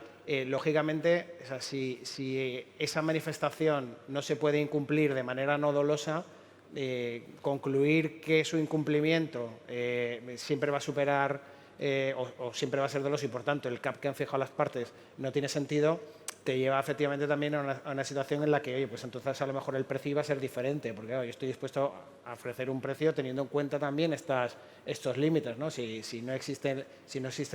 lógicamente, o sea, si esa manifestación no se puede incumplir de manera no dolosa, concluir que su incumplimiento siempre va a superar o siempre va a ser doloso y, por tanto, el cap que han fijado las partes no tiene sentido, te lleva efectivamente también a una situación en la que, oye, pues entonces a lo mejor el precio iba a ser diferente, porque claro, yo estoy dispuesto a ofrecer un precio teniendo en cuenta también estos límites, ¿no? Si no existen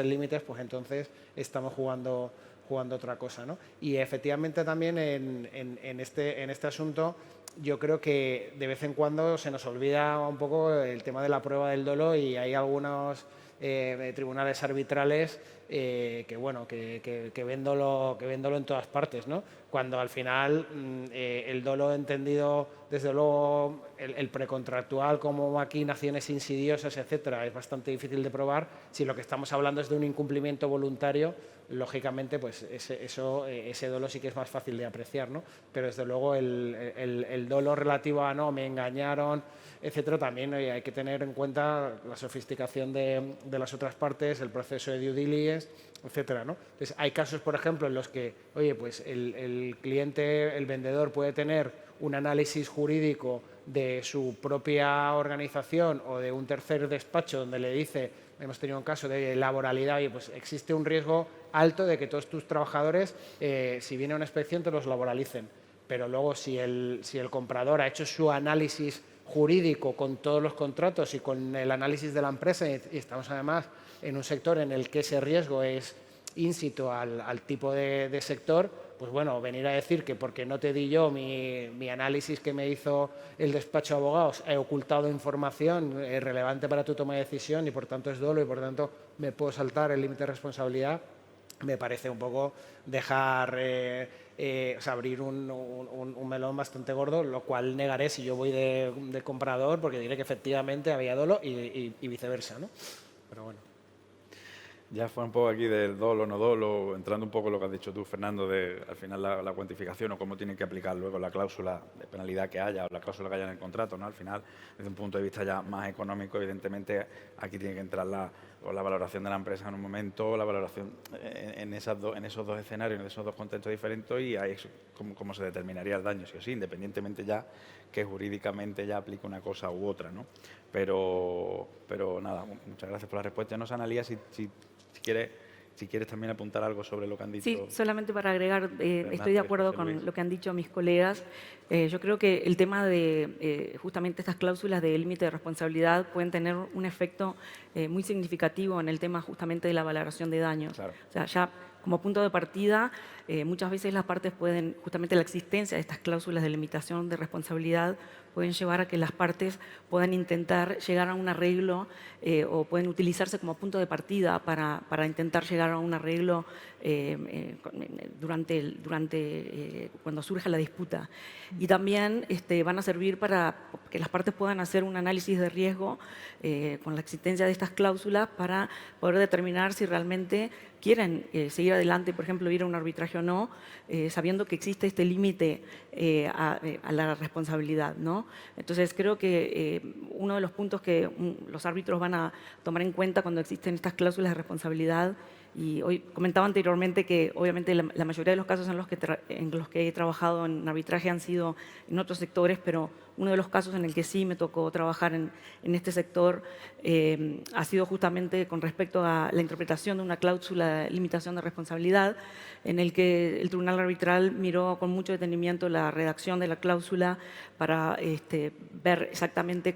límites, pues entonces estamos jugando otra cosa, ¿no? Y efectivamente también en este asunto yo creo que de vez en cuando se nos olvida un poco el tema de la prueba del dolo y hay algunos tribunales arbitrales que ven dolo en todas partes, ¿no? Cuando al final el dolo entendido, desde luego, el precontractual como maquinaciones insidiosas, etcétera, es bastante difícil de probar. Si lo que estamos hablando es de un incumplimiento voluntario, lógicamente, pues ese dolo sí que es más fácil de apreciar, ¿no? Pero desde luego el dolo relativo a no, me engañaron, etcétera, también hay que tener en cuenta la sofisticación de las otras partes, el proceso de due diligence, etcétera, ¿no? Entonces, hay casos, por ejemplo, en los que, oye, pues el cliente, el vendedor puede tener un análisis jurídico de su propia organización o de un tercer despacho donde le dice, hemos tenido un caso de laboralidad, y pues existe un riesgo alto de que todos tus trabajadores, si viene una inspección, te los laboralicen. Pero luego, si el comprador ha hecho su análisis jurídico con todos los contratos y con el análisis de la empresa, y estamos además en un sector en el que ese riesgo es íncito al tipo de sector, pues bueno, venir a decir que porque no te di yo mi análisis que me hizo el despacho de abogados, he ocultado información relevante para tu toma de decisión y por tanto es dolo y por tanto me puedo saltar el límite de responsabilidad, me parece un poco dejar, abrir un melón bastante gordo, lo cual negaré si yo voy de comprador, porque diré que efectivamente había dolo y viceversa, ¿no? Pero bueno. Ya fue un poco aquí del dolo, no dolo, entrando un poco en lo que has dicho tú, Fernando, de al final la cuantificación o cómo tienen que aplicar luego la cláusula de penalidad que haya o la cláusula que haya en el contrato, ¿no? Al final, desde un punto de vista ya más económico, evidentemente, aquí tiene que entrar la valoración de la empresa en un momento, la valoración en esos dos escenarios, en esos dos contextos diferentes, y ahí es cómo se determinaría el daño, sí o sí, independientemente ya que jurídicamente ya aplique una cosa u otra, ¿no? Pero nada, muchas gracias por la respuesta. No sé, Analía, si quieres también apuntar algo sobre lo que han dicho. Sí, solamente para agregar, estoy de acuerdo con lo que han dicho mis colegas. Yo creo que el tema de justamente estas cláusulas de límite de responsabilidad pueden tener un efecto muy significativo en el tema justamente de la valoración de daños. Claro. O sea, ya como punto de partida, muchas veces las partes pueden, justamente la existencia de estas cláusulas de limitación de responsabilidad pueden llevar a que las partes puedan intentar llegar a un arreglo o pueden utilizarse como punto de partida para intentar llegar a un arreglo cuando surja la disputa. Y también van a servir para que las partes puedan hacer un análisis de riesgo con la existencia de estas cláusulas para poder determinar si realmente quieren seguir adelante, por ejemplo, ir a un arbitraje o no, sabiendo que existe este límite a la responsabilidad, ¿no? Entonces, creo que uno de los puntos que los árbitros van a tomar en cuenta cuando existen estas cláusulas de responsabilidad, y hoy comentaba anteriormente que obviamente la mayoría de los casos en los que he trabajado en arbitraje han sido en otros sectores, pero uno de los casos en el que sí me tocó trabajar en este sector ha sido justamente con respecto a la interpretación de una cláusula de limitación de responsabilidad, en el que el tribunal arbitral miró con mucho detenimiento la redacción de la cláusula para ver exactamente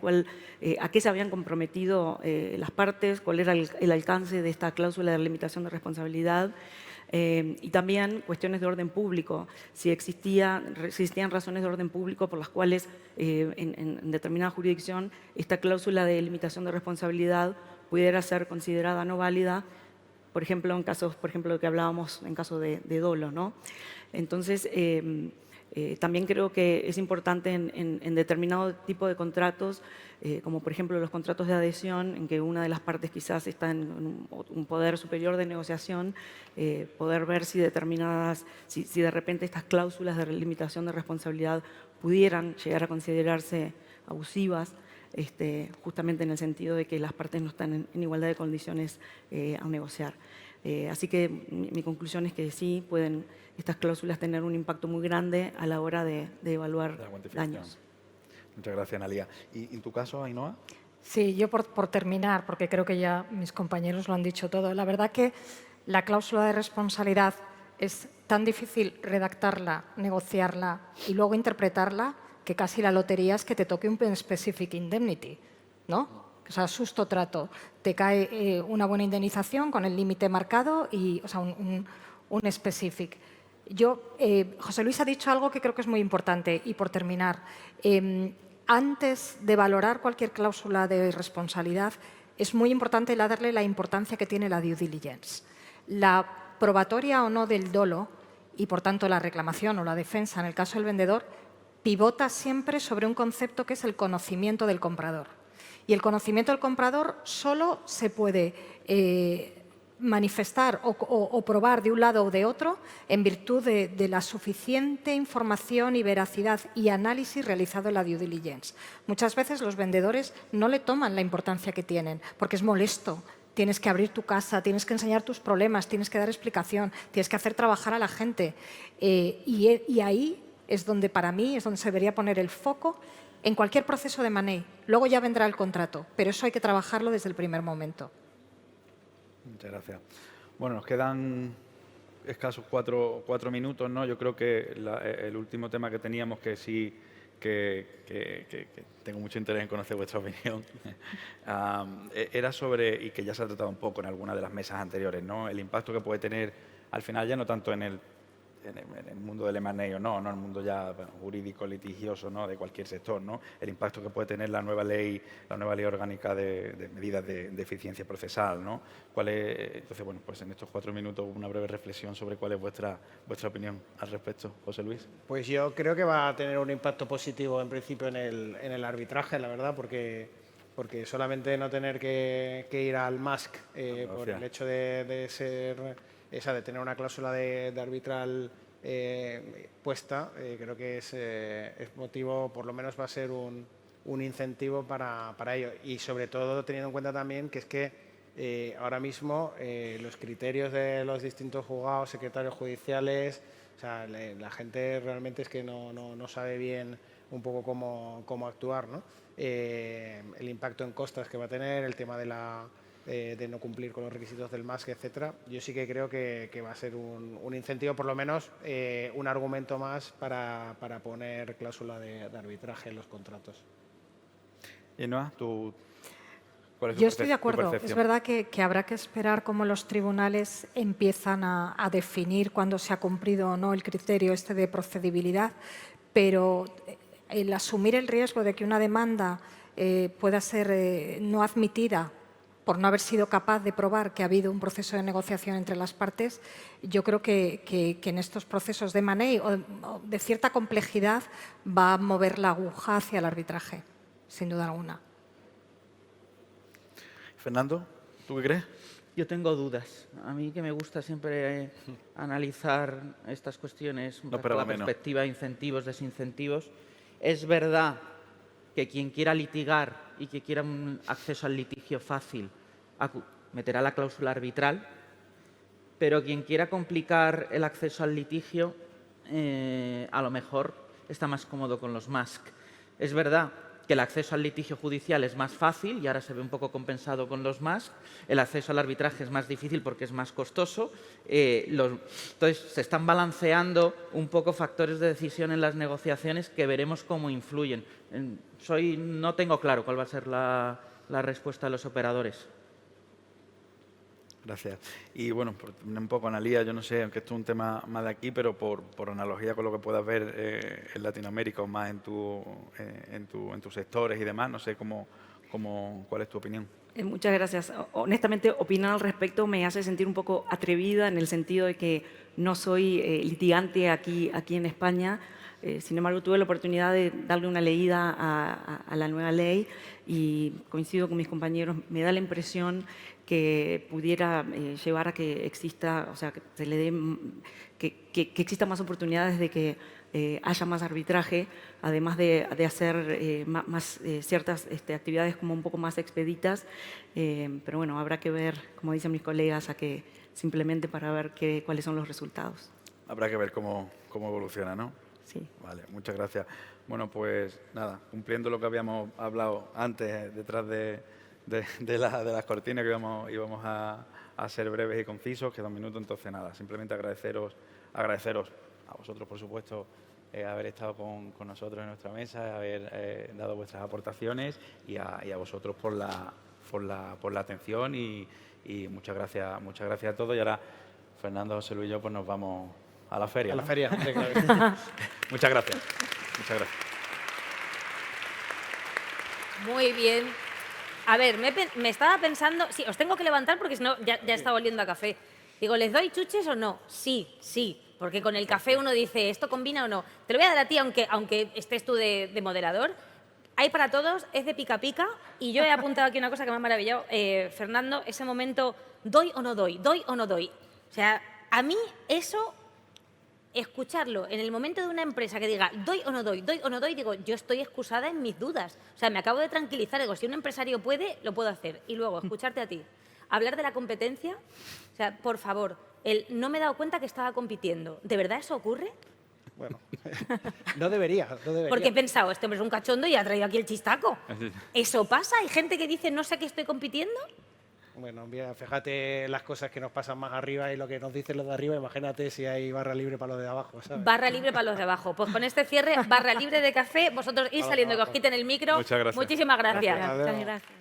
a qué se habían comprometido las partes, cuál era el alcance de esta cláusula de limitación de responsabilidad. Y también cuestiones de orden público, si existían razones de orden público por las cuales en determinada jurisdicción esta cláusula de limitación de responsabilidad pudiera ser considerada no válida, por ejemplo, en casos, que hablábamos en caso de dolo, ¿no? Entonces, también creo que es importante en determinado tipo de contratos, como por ejemplo los contratos de adhesión, en que una de las partes quizás está en un poder superior de negociación, poder ver si de repente estas cláusulas de limitación de responsabilidad pudieran llegar a considerarse abusivas, justamente en el sentido de que las partes no están en igualdad de condiciones a negociar. Así que mi conclusión es que sí pueden estas cláusulas tener un impacto muy grande a la hora de evaluar daños. Muchas gracias, Analía. ¿Y en tu caso, Ainhoa? Sí, yo por terminar, porque creo que ya mis compañeros lo han dicho todo, la verdad que la cláusula de responsabilidad es tan difícil redactarla, negociarla y luego interpretarla que casi la lotería es que te toque un specific indemnity, ¿no? O sea, susto trato. Te cae una buena indemnización con el límite marcado y, o sea, un specific. José Luis ha dicho algo que creo que es muy importante y por terminar, antes de valorar cualquier cláusula de responsabilidad es muy importante darle la importancia que tiene la due diligence. La probatoria o no del dolo y por tanto la reclamación o la defensa en el caso del vendedor pivota siempre sobre un concepto que es el conocimiento del comprador. Y el conocimiento del comprador solo se puede manifestar o probar de un lado o de otro en virtud de la suficiente información y veracidad y análisis realizado en la due diligence. Muchas veces los vendedores no le toman la importancia que tienen porque es molesto. Tienes que abrir tu casa, tienes que enseñar tus problemas, tienes que dar explicación, tienes que hacer trabajar a la gente. Y ahí es donde, para mí, es donde se debería poner el foco en cualquier proceso de M&A. Luego ya vendrá el contrato, pero eso hay que trabajarlo desde el primer momento. Muchas gracias. Bueno, nos quedan escasos cuatro minutos, ¿no? Yo creo que el último tema que teníamos, que sí que tengo mucho interés en conocer vuestra opinión, era sobre, y que ya se ha tratado un poco en alguna de las mesas anteriores, ¿no? El impacto que puede tener, al final, ya no tanto en el mundo del M&A o no en el mundo ya jurídico, litigioso, ¿no? De cualquier sector, ¿no? El impacto que puede tener la nueva ley orgánica de medidas de eficiencia procesal, ¿no? Entonces, bueno, pues en estos 4 minutos una breve reflexión sobre cuál es vuestra opinión al respecto. José Luis. Pues yo creo que va a tener un impacto positivo en principio en el arbitraje, la verdad, porque solamente no tener que ir al MASC por el hecho de tener una cláusula de arbitral puesta, creo que es motivo, por lo menos va a ser un incentivo para ello. Y sobre todo teniendo en cuenta también que es que ahora mismo los criterios de los distintos juzgados, secretarios judiciales, o sea, la gente realmente es que no sabe bien un poco cómo actuar, ¿no? El impacto en costas que va a tener, el tema de no cumplir con los requisitos del MASC, etcétera. Yo sí que creo que va a ser un incentivo, por lo menos un argumento más para poner cláusula de arbitraje en los contratos. Y Noa, ¿cuál es tu Yo estoy de tu acuerdo. percepción? Es verdad que habrá que esperar cómo los tribunales empiezan a definir cuándo se ha cumplido o no el criterio de procedibilidad, pero el asumir el riesgo de que una demanda pueda ser no admitida por no haber sido capaz de probar que ha habido un proceso de negociación entre las partes, yo creo que en estos procesos de M&A o de cierta complejidad va a mover la aguja hacia el arbitraje, sin duda alguna. Fernando, ¿tú qué crees? Yo tengo dudas. A mí que me gusta siempre analizar estas cuestiones bajo la perspectiva de incentivos, desincentivos. Es verdad que quien quiera litigar y que quiera un acceso al litigio fácil meterá la cláusula arbitral, pero quien quiera complicar el acceso al litigio a lo mejor está más cómodo con los MASC. Es verdad que el acceso al litigio judicial es más fácil y ahora se ve un poco compensado con los MASC. El acceso al arbitraje es más difícil porque es más costoso. Entonces, se están balanceando un poco factores de decisión en las negociaciones que veremos cómo influyen. No tengo claro cuál va a ser la respuesta de los operadores. Gracias. Y bueno, un poco Analía, yo no sé, aunque esto es un tema más de aquí, pero por analogía con lo que puedas ver en Latinoamérica o más en tus sectores y demás, no sé cuál es tu opinión. Muchas gracias. Honestamente, opinar al respecto me hace sentir un poco atrevida en el sentido de que no soy litigante aquí en España. Sin embargo, tuve la oportunidad de darle una leída a la nueva ley y coincido con mis compañeros. Me da la impresión que pudiera llevar a que exista, o sea, que se le dé, que exista más oportunidades de que haya más arbitraje, además de hacer más ciertas actividades como un poco más expeditas. Pero bueno, habrá que ver, como dicen mis colegas, simplemente para ver cuáles son los resultados. Habrá que ver cómo evoluciona, ¿no? Sí. Vale, muchas gracias. Bueno, pues nada, cumpliendo lo que habíamos hablado antes, detrás de las cortinas, que íbamos a ser breves y concisos, que 2 minutos, entonces nada, simplemente agradeceros a vosotros, por supuesto, haber estado con nosotros en nuestra mesa, haber dado vuestras aportaciones y a vosotros por la atención y muchas gracias a todos. Y ahora Fernando, José Luis y yo pues nos vamos a la feria. A la ¿no? feria. Sí, claro que sí. Muchas gracias. Muchas gracias. Muy bien. A ver, me estaba pensando... Sí, os tengo que levantar porque si no ya está oliendo a café. Digo, ¿les doy chuches o no? Sí, sí. Porque con el café uno dice, ¿esto combina o no? Te lo voy a dar a ti, aunque estés tú de moderador. Hay para todos, es de pica pica. Y yo he apuntado aquí una cosa que me ha maravillado, Fernando, ese momento, ¿doy o no doy? ¿Doy o no doy? O sea, a mí eso... Escucharlo en el momento de una empresa que diga doy o no doy, digo, yo estoy excusada en mis dudas. O sea, me acabo de tranquilizar, digo, si un empresario puede, lo puedo hacer. Y luego, escucharte a ti, hablar de la competencia, o sea, por favor, no me he dado cuenta que estaba compitiendo. ¿De verdad eso ocurre? Bueno, no debería. Porque he pensado, este hombre es un cachondo y ha traído aquí el chistaco. ¿Eso pasa? ¿Hay gente que dice, no sé qué estoy compitiendo? Bueno, mira, fíjate las cosas que nos pasan más arriba y lo que nos dicen los de arriba, imagínate si hay barra libre para los de abajo, ¿sabes? Barra libre para los de abajo. Pues con este cierre, barra libre de café, vosotros ir saliendo, que os quiten el micro. Muchas gracias. Muchísimas gracias. Gracias. Muchas gracias.